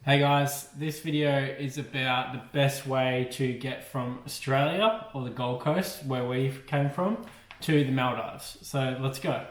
Hey guys, this video is about the best way to get from Australia or the Gold Coast, where we came from, to the Maldives. So let's go.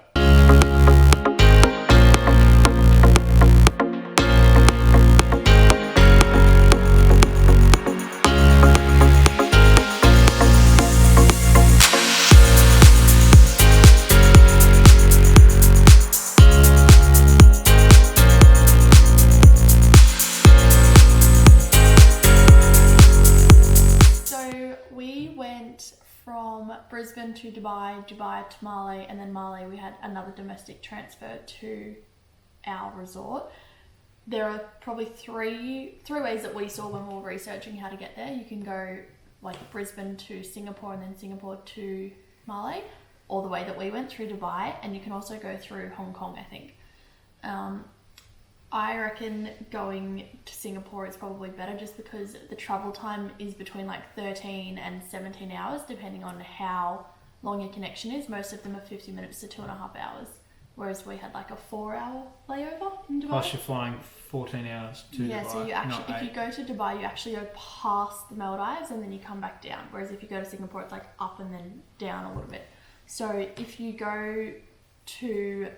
From Brisbane to Dubai, Dubai to Màle, and then Màle we had another domestic transfer to our resort. There are probably three ways that we saw when we were researching how to get there. You can go like Brisbane to Singapore and then Singapore to Màle, or the way that we went through Dubai, and you can also go through Hong Kong, I think. I reckon going to Singapore is probably better just because the travel time is between like 13 and 17 hours depending on how long your connection is. Most of them are 50 minutes to 2.5 hours, whereas we had like a 4-hour layover in Dubai. Plus you're flying 14 hours to Dubai. Yeah, so you actually, if you go to Dubai, you actually go past the Maldives and then you come back down, whereas if you go to Singapore, it's like up and then down a little bit. So if you go to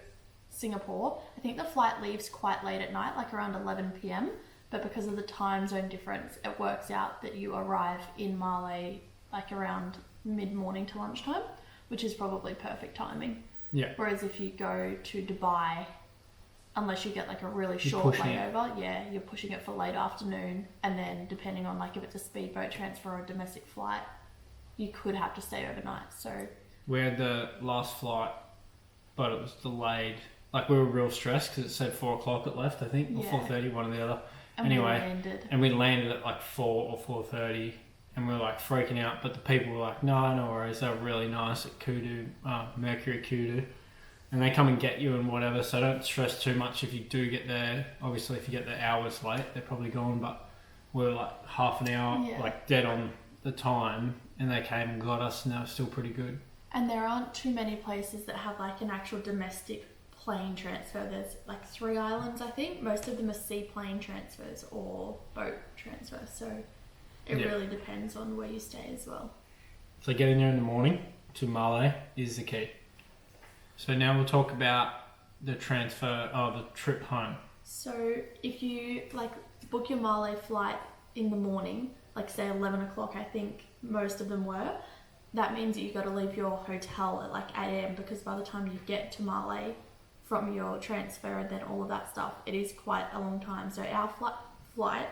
Singapore, I think the flight leaves quite late at night, like around 11 p.m, but because of the time zone difference, it works out that you arrive in Màle like around mid-morning to lunchtime, which is probably perfect timing. Yeah. Whereas if you go to Dubai, unless you get like a really short layover, you're pushing it for late afternoon, and then depending on like if it's a speedboat transfer or a domestic flight, you could have to stay overnight. So we had the last flight, but it was delayed. Like we were real stressed because it said 4 o'clock it left, I think, or 4:30, one or the other. And we landed at like 4 or 4:30, and we were like freaking out. But the people were like, no worries, they were really nice at KooDoo, Mercure KooDoo, and they come and get you and whatever. So don't stress too much if you do get there. Obviously, if you get there hours late, they're probably gone. But we were like half an hour, like dead on the time, and they came and got us, and they were still pretty good. And there aren't too many places that have like an actual domestic plane transfer. There's like 3 islands, I think. Most of them are seaplane transfers or boat transfers, so it really depends on where you stay as well. So getting there in the morning to Màle is the key. So now we'll talk about the transfer of the trip home. So if you like book your Màle flight in the morning, like say 11 o'clock, I think most of them were, that means that you've got to leave your hotel at like 8 a.m, because by the time you get to Màle from your transfer and then all of that stuff, it is quite a long time. So our flight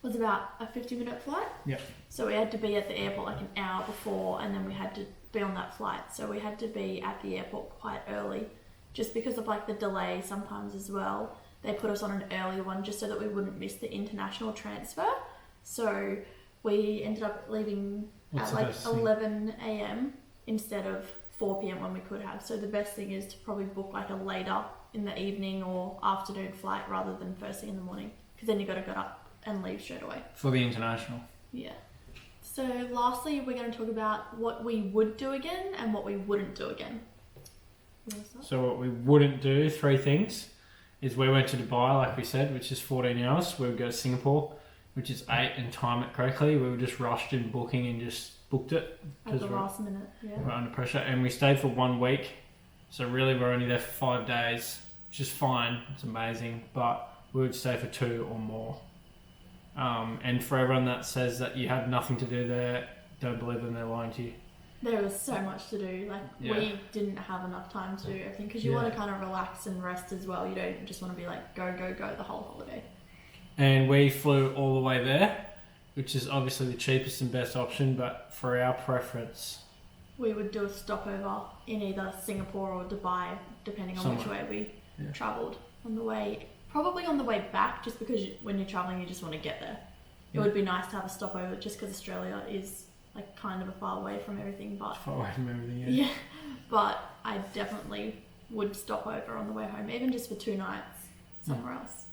was about a 50-minute flight. Yeah. So we had to be at the airport like an hour before, and then we had to be on that flight. So we had to be at the airport quite early, just because of like the delay sometimes as well. They put us on an earlier one just so that we wouldn't miss the international transfer. So we ended up leaving at like 11 a.m. instead of 4 p.m. when we could have. So the best thing is to probably book like a later in the evening or afternoon flight rather than first thing in the morning, because then you've got to get up and leave straight away. For the international. Yeah. So lastly, we're going to talk about what we would do again and what we wouldn't do again. So what we wouldn't do, 3 things, is we went to Dubai, like we said, which is 14 hours. We would go to Singapore, which is 8, and time it correctly. We were just rushed in booking and just booked it at the last minute. We're under pressure, and we stayed for 1 week, so really we're only there for 5 days, which is fine, it's amazing, but we would stay for 2 or more. And for everyone that says that you had nothing to do there, don't believe them, they're lying to you. There was so much to do. Like we didn't have enough time to do everything, because you want to kind of relax and rest as well. You don't just want to be like go the whole holiday. And we flew all the way there, which is obviously the cheapest and best option, but for our preference, we would do a stopover in either Singapore or Dubai, depending on which way we travelled. Probably on the way back, just because when you're travelling you just want to get there. It would be nice to have a stopover, just because Australia is like kind of a far away from everything. But far away from everything, yeah. But I definitely would stop over on the way home, even just for 2 nights somewhere else.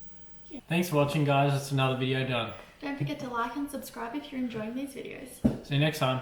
Yeah. Thanks for watching, guys. That's another video done. Don't forget to like and subscribe if you're enjoying these videos. See you next time.